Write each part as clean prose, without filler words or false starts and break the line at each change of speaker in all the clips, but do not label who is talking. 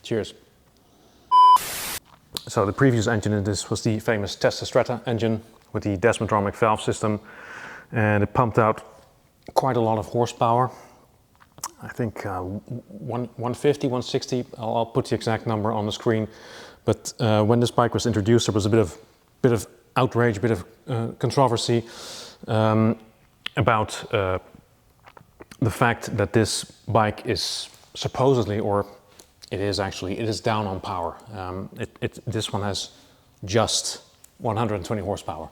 Cheers. So the previous engine in this was the famous Testa Stretta engine with the desmodromic valve system, and it pumped out quite a lot of horsepower. I think 150, 160, I'll put the exact number on the screen. But when this bike was introduced, there was a bit of outrage, a bit of controversy about the fact that this bike is supposedly, or it is actually, it is down on power. This one has just 120 horsepower.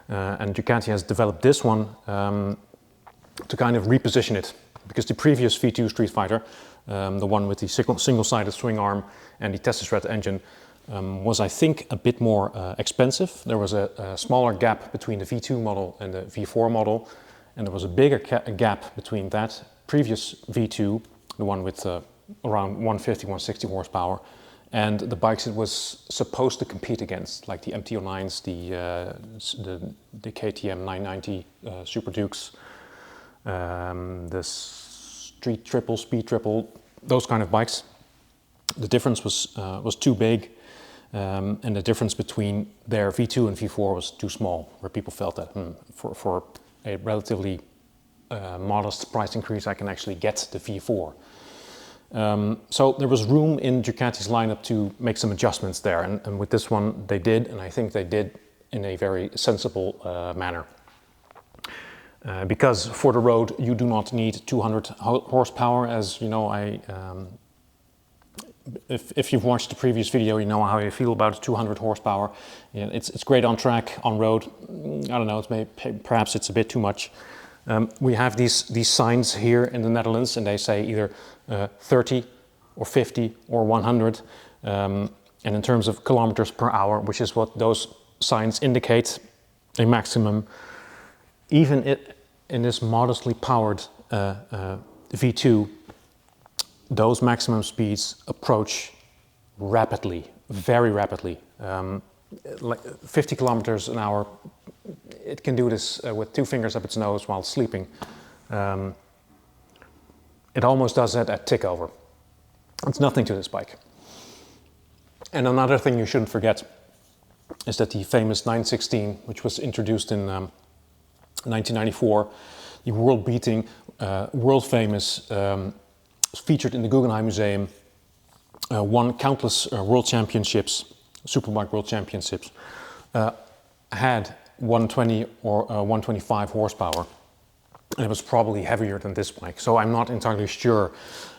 And Ducati has developed this one to kind of reposition it, because the previous V2 Streetfighter, the one with the single-sided swing arm and the Testa Stretta engine, was, I think, a bit more expensive. There was a smaller gap between the V2 model and the V4 model, and there was a bigger gap between that previous V2, the one with around 150, 160 horsepower, and the bikes it was supposed to compete against, like the MT-09s, the KTM 990 Super Dukes, the Street Triple, Speed Triple, those kind of bikes. The difference was too big, and the difference between their V2 and V4 was too small, where people felt that for a relatively modest price increase, I can actually get the V4. So there was room in Ducati's lineup to make some adjustments there, and with this one they did, and I think they did in a very sensible manner. Because for the road you do not need 200 horsepower, as you know. If you've watched the previous video, you know how I feel about 200 horsepower. Yeah, it's great on track, on road. I don't know, perhaps it's a bit too much. We have these signs here in the Netherlands, and they say either 30 or 50 or 100. And in terms of kilometers per hour, which is what those signs indicate, a maximum, even in this modestly powered V2, those maximum speeds approach rapidly, very rapidly. Like 50 kilometers an hour, it can do this with 2 fingers up its nose while sleeping. It almost does that at tick over. It's nothing to this bike. And another thing you shouldn't forget is that the famous 916, which was introduced in 1994, the world-beating, world-famous, featured in the Guggenheim Museum, won countless world championships, superbike world championships, had 120 or 125 horsepower, and it was probably heavier than this bike. So I'm not entirely sure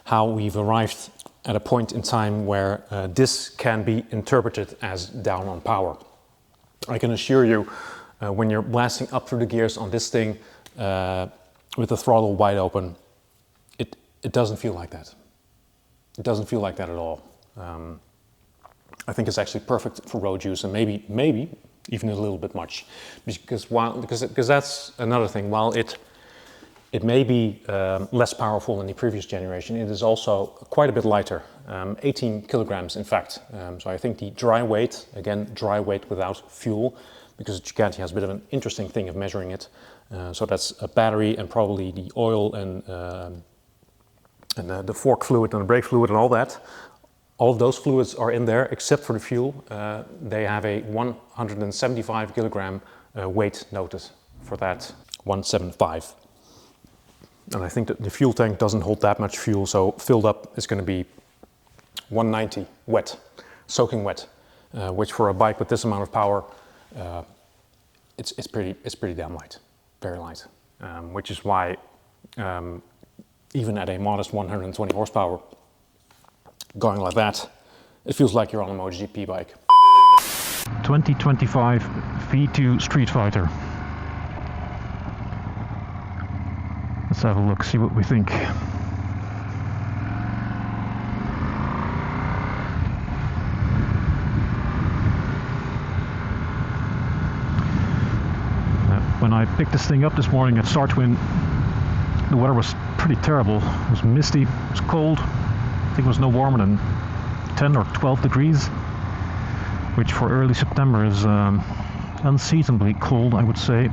how we've arrived at a point in time where this can be interpreted as down on power. I can assure you, when you're blasting up through the gears on this thing with the throttle wide open, it doesn't feel like that. It doesn't feel like that at all. I think it's actually perfect for road use, and maybe even a little bit much, because that's another thing. While it may be less powerful than the previous generation, it is also quite a bit lighter, 18 kilograms in fact. So I think the dry weight, again, dry weight without fuel, because Ducati has a bit of an interesting thing of measuring it. So that's a battery and probably the oil and the fork fluid and the brake fluid and all that. All of those fluids are in there except for the fuel. They have a 175 kilogram weight noted for that, 175. And I think that the fuel tank doesn't hold that much fuel, so filled up is going to be 190 wet, soaking wet, which for a bike with this amount of power, it's pretty damn light, very light, which is why even at a modest 120 horsepower, going like that, it feels like you're on a MotoGP bike.
2025 V2 Streetfighter. Let's have a look, see what we think. When I picked this thing up this morning at Startwind, the weather was pretty terrible. It was misty, it was cold. I think it was no warmer than 10 or 12 degrees, which for early September is unseasonably cold, I would say.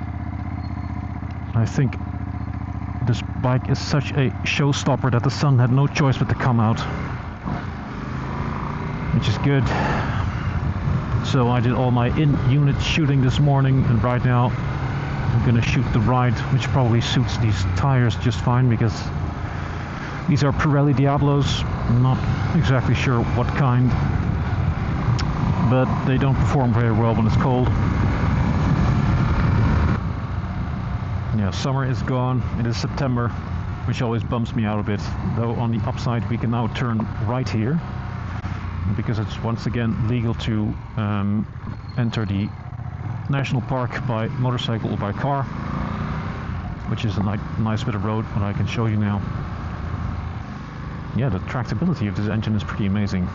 I think this bike is such a showstopper that the sun had no choice but to come out. which is good. So I did all my in-unit shooting this morning, and right now I'm gonna shoot the ride, which probably suits these tires just fine, because these are Pirelli Diablos. I'm not exactly sure what kind, but they don't perform very well when it's cold. Yeah, summer is gone. It is September, which always bumps me out a bit. Though on the upside, we can now turn right here, because it's once again legal to enter the national park by motorcycle or by car, which is a nice bit of road, but I can show you now. Yeah, the tractability of this engine is pretty amazing.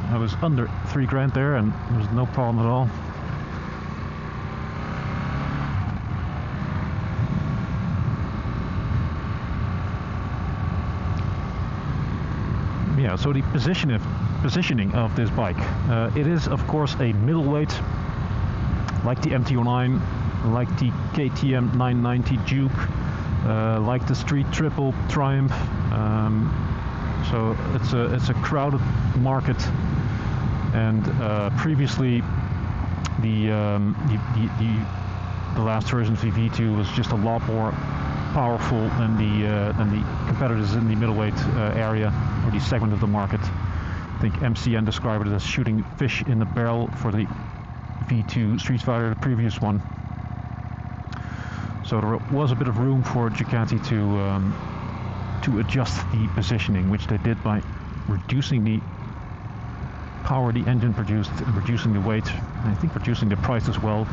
I was under 3 grand there, and there was no problem at all. Yeah, so the positioning of this bike, it is of course a middleweight, like the MT-09, like the KTM 990 Duke, like the Street Triple Triumph. So it's a crowded market, and previously the last version of the V2 was just a lot more powerful than the competitors in the middleweight area, or the segment of the market. I think MCN described it as shooting fish in a barrel for the V2 Streetfighter, the previous one. So there was a bit of room for Ducati to adjust the positioning, which they did by reducing the power the engine produced, reducing the weight, and I think reducing the price as well,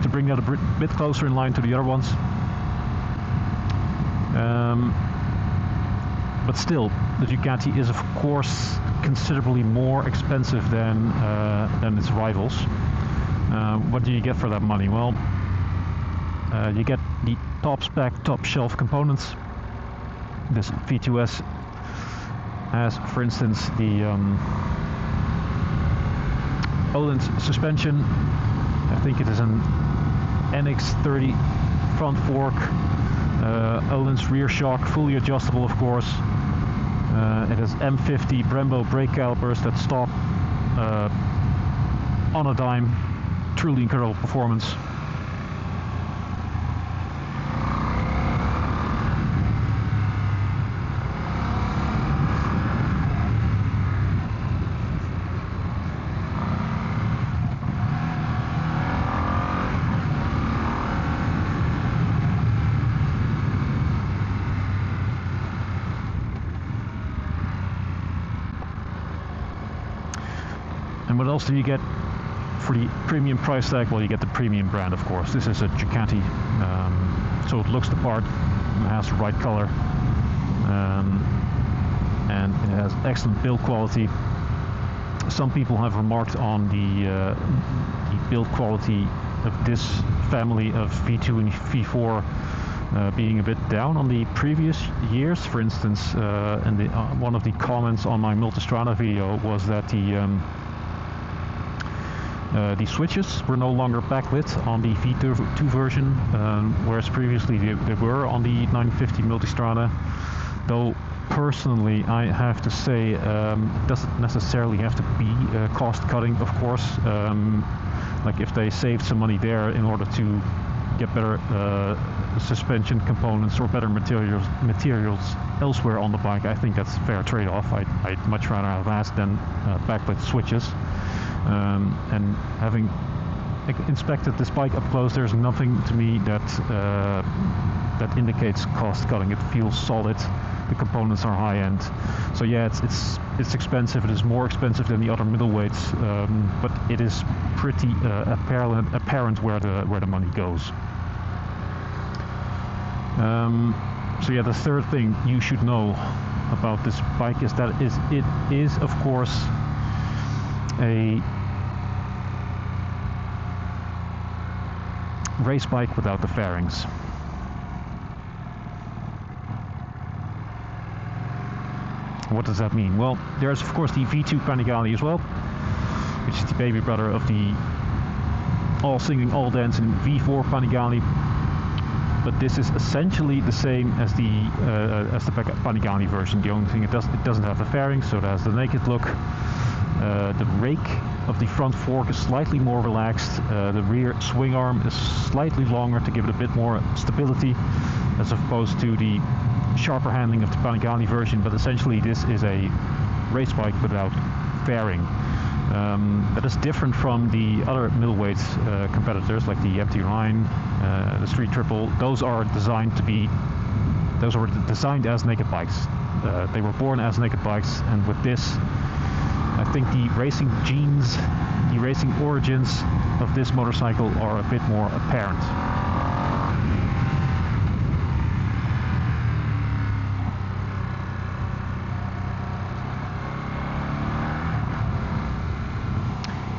to bring that a bit closer in line to the other ones. But still, the Ducati is of course considerably more expensive than its rivals. What do you get for that money? Well, you get the top spec, top shelf components. This V2S has, for instance, the Loenen suspension. I think it is an NX30 front fork. Loenen's rear shock, fully adjustable of course. It has M50 Brembo brake calipers that stop on a dime. Truly incredible performance. And what else do you get for the premium price tag? Well, you get the premium brand, of course. This is a Ducati, so it looks the part, it has the right color, and it has excellent build quality. Some people have remarked on the build quality of this family of V2 and V4 being a bit down on the previous years. For instance, one of the comments on my Multistrada video was that the switches were no longer backlit on the V2 version, whereas previously they were on the 950 Multistrada. Though personally, I have to say, it doesn't necessarily have to be cost cutting, of course. Like if they saved some money there in order to get better suspension components or better materials elsewhere on the bike, I think that's a fair trade-off. I'd much rather have that than backlit switches. And having inspected this bike up close, there's nothing to me that indicates cost cutting. It feels solid. The components are high end. So yeah, it's expensive. It is more expensive than the other middleweights, but it is pretty apparent where the money goes. So yeah, the third thing you should know about this bike is that it is of course a race bike without the fairings. What does that mean? Well, there's of course the V2 Panigale as well, which is the baby brother of the all singing, all dancing V4 Panigale. But this is essentially the same as the Panigale version. The only thing it doesn't have the fairings, so it has the naked look. The rake of the front fork is slightly more relaxed. The rear swing arm is slightly longer to give it a bit more stability, as opposed to the sharper handling of the Panigale version. But essentially this is a race bike without fairing. That is different from the other middleweight competitors like the MT-Line, the Street Triple. Those were designed as naked bikes. They were born as naked bikes, and with this, I think the racing genes, the racing origins of this motorcycle are a bit more apparent.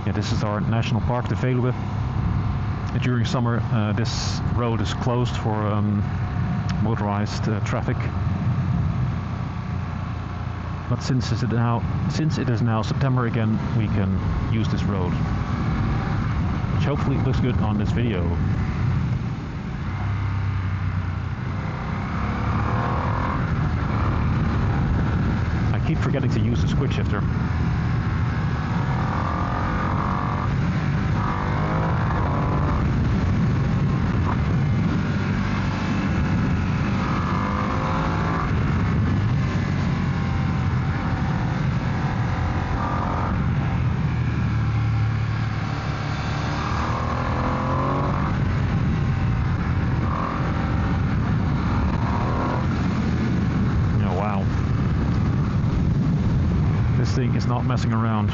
Yeah, this is our national park, the Veluwe. During summer, this road is closed for motorized traffic. But since it is now September again, we can use this road, which hopefully looks good on this video. I keep forgetting to use the quick shifter. Thing is not messing around.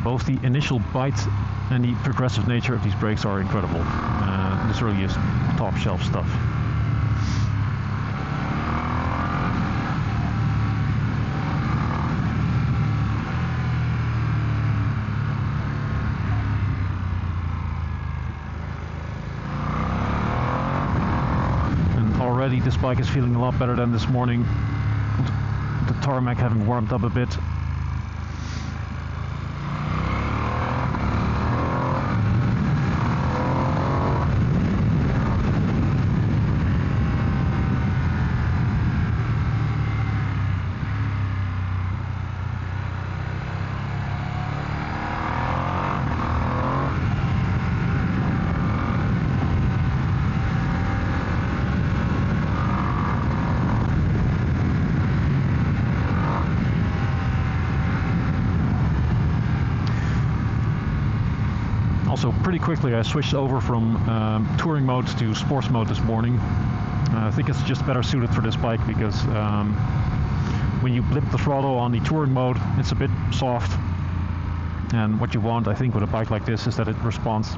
Both the initial bite and the progressive nature of these brakes are incredible. This really is top shelf stuff. And already this bike is feeling a lot better than this morning. The tarmac having warmed up a bit. Also, pretty quickly I switched over from touring mode to sports mode this morning. I think it's just better suited for this bike because when you blip the throttle on the touring mode, it's a bit soft. And what you want, I think, with a bike like this is that it responds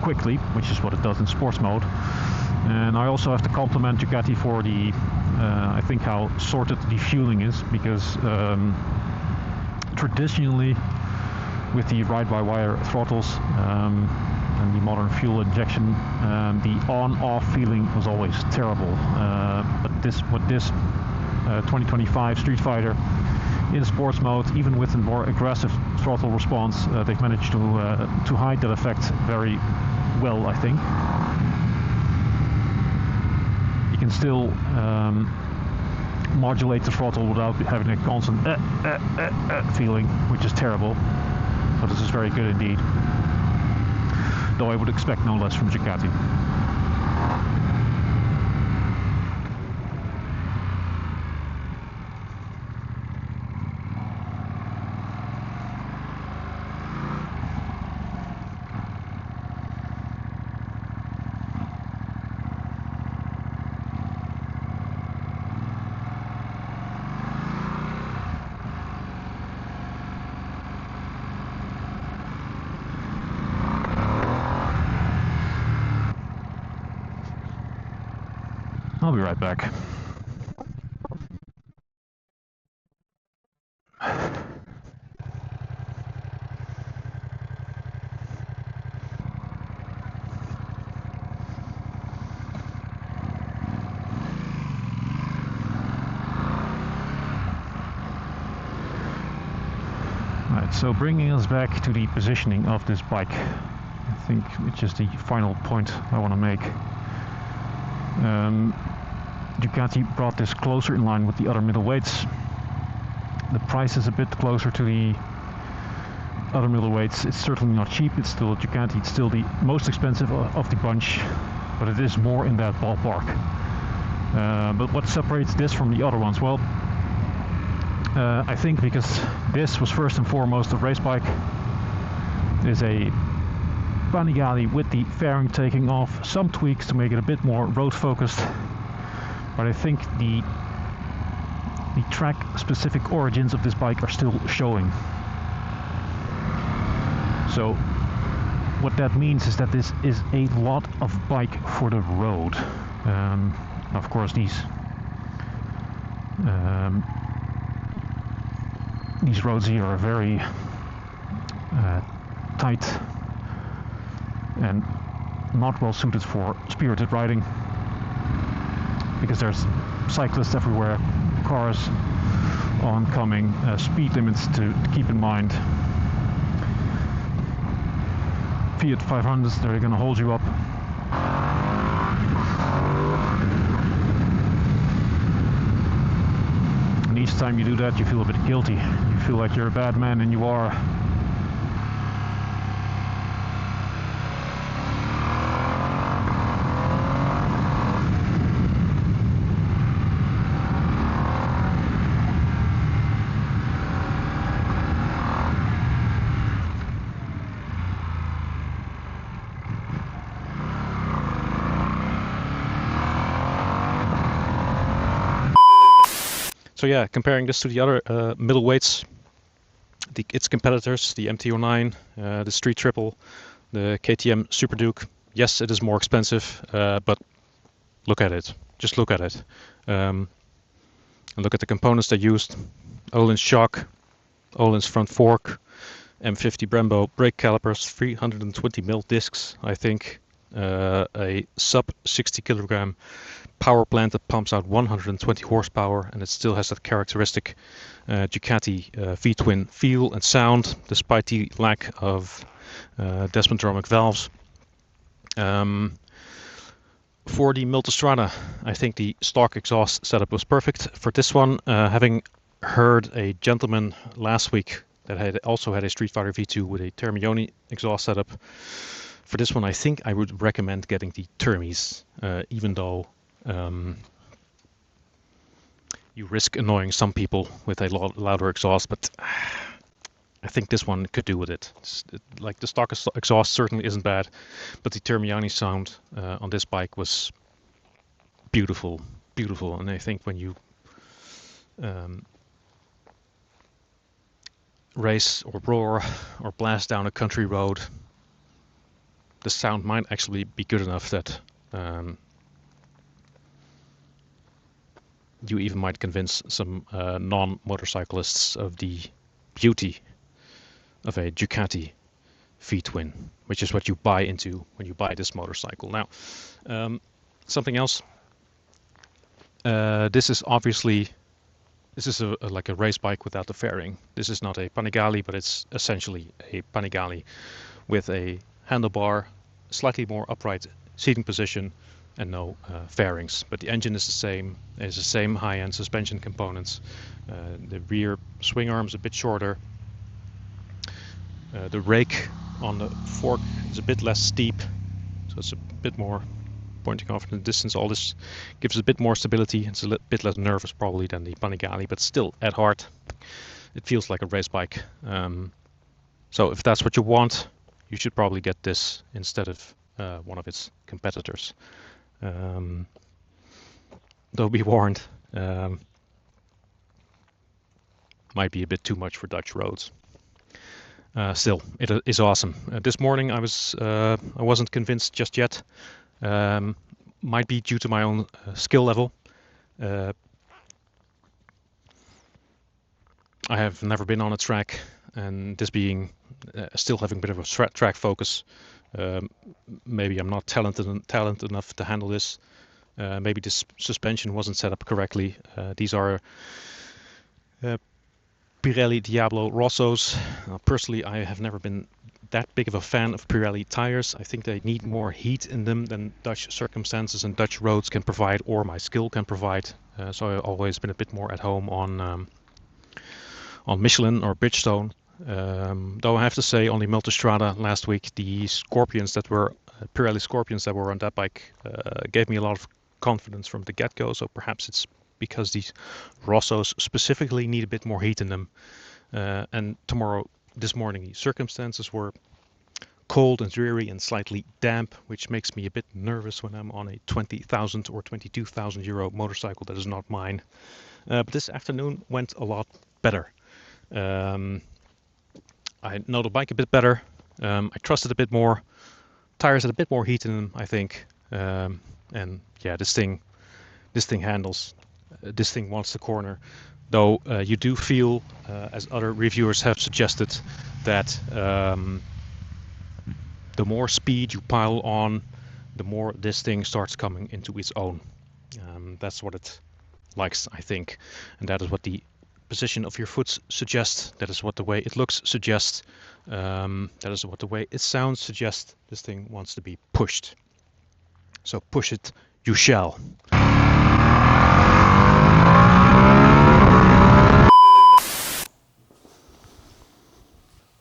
quickly, which is what it does in sports mode. And I also have to compliment Ducati for the, I think, how sorted the fueling is, because traditionally, with the ride-by-wire throttles and the modern fuel injection, the on-off feeling was always terrible. But this 2025 Streetfighter in sports mode, even with a more aggressive throttle response, they've managed to hide that effect very well, I think. You can still modulate the throttle without having a constant feeling, which is terrible. But this is very good indeed, though I would expect no less from Ducati. I'll be right back. Right, so bringing us back to the positioning of this bike, I think which is the final point I want to make. Ducati brought this closer in line with the other middleweights. The price is a bit closer to the other middleweights. It's certainly not cheap. It's still Ducati. It's still the most expensive of the bunch, but it is more in that ballpark. But what separates this from the other ones? Well, I think because this was first and foremost a race bike. It is a Panigale with the fairing taking off, some tweaks to make it a bit more road focused, but I think the track specific origins of this bike are still showing. So what that means is that this is a lot of bike for the road. Of course these roads here are very tight and not well suited for spirited riding, because there's cyclists everywhere, cars oncoming, speed limits to keep in mind. Fiat 500s, they're going to hold you up. And each time you do that, you feel a bit guilty. You feel like you're a bad man, and you are.
So yeah, comparing this to the other middleweights, its competitors, the MT-09, the Street Triple, the KTM Super Duke. Yes, it is more expensive, but look at it. Just look at it. And look at the components they used. Öhlins shock, Öhlins front fork, M50 Brembo brake calipers, 320mm discs, I think. A sub 60 kilogram power plant that pumps out 120 horsepower, and it still has that characteristic Ducati V-twin feel and sound, despite the lack of desmodromic valves. For the Multistrada, I think the stock exhaust setup was perfect. For this one, having heard a gentleman last week that had also had a Streetfighter V2 with a Termioni exhaust setup, for this one I think I would recommend getting the Termis, even though you risk annoying some people with a louder exhaust, but I think this one could do with it. Like the stock exhaust certainly isn't bad, but the Termioni sound on this bike was beautiful, beautiful. And I think when you race or roar or blast down a country road, the sound might actually be good enough that you even might convince some non-motorcyclists of the beauty of a Ducati V-twin, which is what you buy into when you buy this motorcycle. Now, something else. This is like a race bike without the fairing. This is not a Panigale, but it's essentially a Panigale with a handlebar, slightly more upright seating position, and no fairings. But the engine is the same. It has the same high-end suspension components. The rear swing arm is a bit shorter. The rake on the fork is a bit less steep, so it's a bit more pointing off in the distance. All this gives it a bit more stability. It's a bit less nervous probably than the Panigale, but still at heart it feels like a race bike. So if that's what you want, you should probably get this instead of one of its competitors. Though be warned, might be a bit too much for Dutch roads. Still, it is awesome. This morning I wasn't convinced just yet.
might be due to my own skill level. I have never been on a track, and this being still having a bit of a track focus, maybe I'm not talented enough to handle this. Maybe this suspension wasn't set up correctly. These are Pirelli Diablo Rossos. Personally, I have never been that big of a fan of Pirelli tires. I think they need more heat in them than Dutch circumstances and Dutch roads can provide, or my skill can provide. So I've always been a bit more at home on Michelin or Bridgestone. Though I have to say, on the Multistrada last week, the Scorpions that were Pirelli Scorpions that were on that bike gave me a lot of confidence from the get-go. So perhaps it's because these Rossos specifically need a bit more heat in them. And this morning, the circumstances were cold and dreary and slightly damp, which makes me a bit nervous when I'm on a 20,000 or 22,000 euro motorcycle that is not mine. But this afternoon went a lot better. I know the bike a bit better. I trust it a bit more. Tires had a bit more heat in them, I think. And yeah, this thing handles. This thing wants the corner. Though you do feel, as other reviewers have suggested, that the more speed you pile on, the more this thing starts coming into its own. That's what it likes, I think. And that is what the position of your foot suggests. That is what the way it looks suggests. That is what the way it sounds suggests. This thing wants to be pushed. So push it, you shall.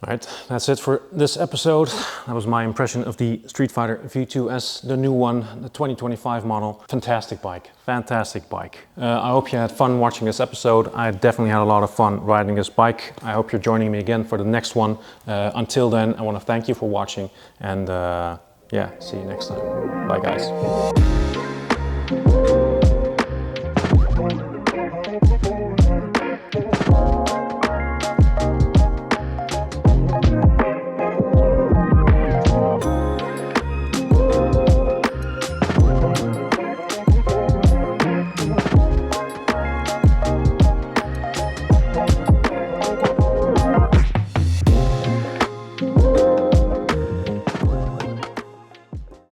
Alright, that's it for this episode. That was my impression of the Streetfighter V2S, the new one, the 2025 model. Fantastic bike, fantastic bike. I hope you had fun watching this episode. I definitely had a lot of fun riding this bike. I hope you're joining me again for the next one. Until then, I want to thank you for watching, and yeah, see you next time. Bye guys.